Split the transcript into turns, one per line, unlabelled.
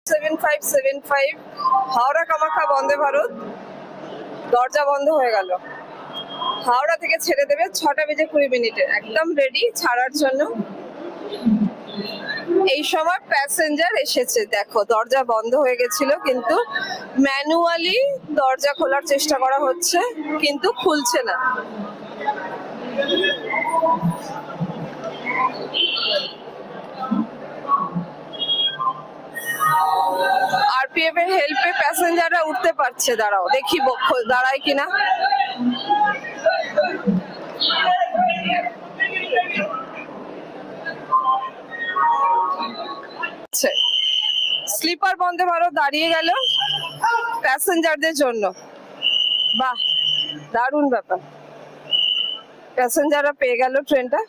7575 হাওড়া কামাখ্যা বন্দে ভারত দরজা বন্ধ হয়ে গেল। হাওড়া থেকে ছেড়ে দেবে 6:20 একদম রেডি ছাড়ার জন্য। এই সময় প্যাসেঞ্জার এসেছে, দেখো দরজা বন্ধ হয়ে গেছিল, কিন্তু ম্যানুয়ালি দরজা খোলার চেষ্টা করা হচ্ছে, কিন্তু খুলছে না। আরপিএফ এর হেল্পে প্যাসেঞ্জাররা উঠতে পারছে। দাঁড়াও দেখি দাঁড়ায় কিনা। স্লিপার বন্দে ভারত দাঁড়িয়ে গেল প্যাসেঞ্জারদের জন্য। বাহ, দারুণ ব্যাপার, প্যাসেঞ্জাররা পেয়ে গেল ট্রেনটা।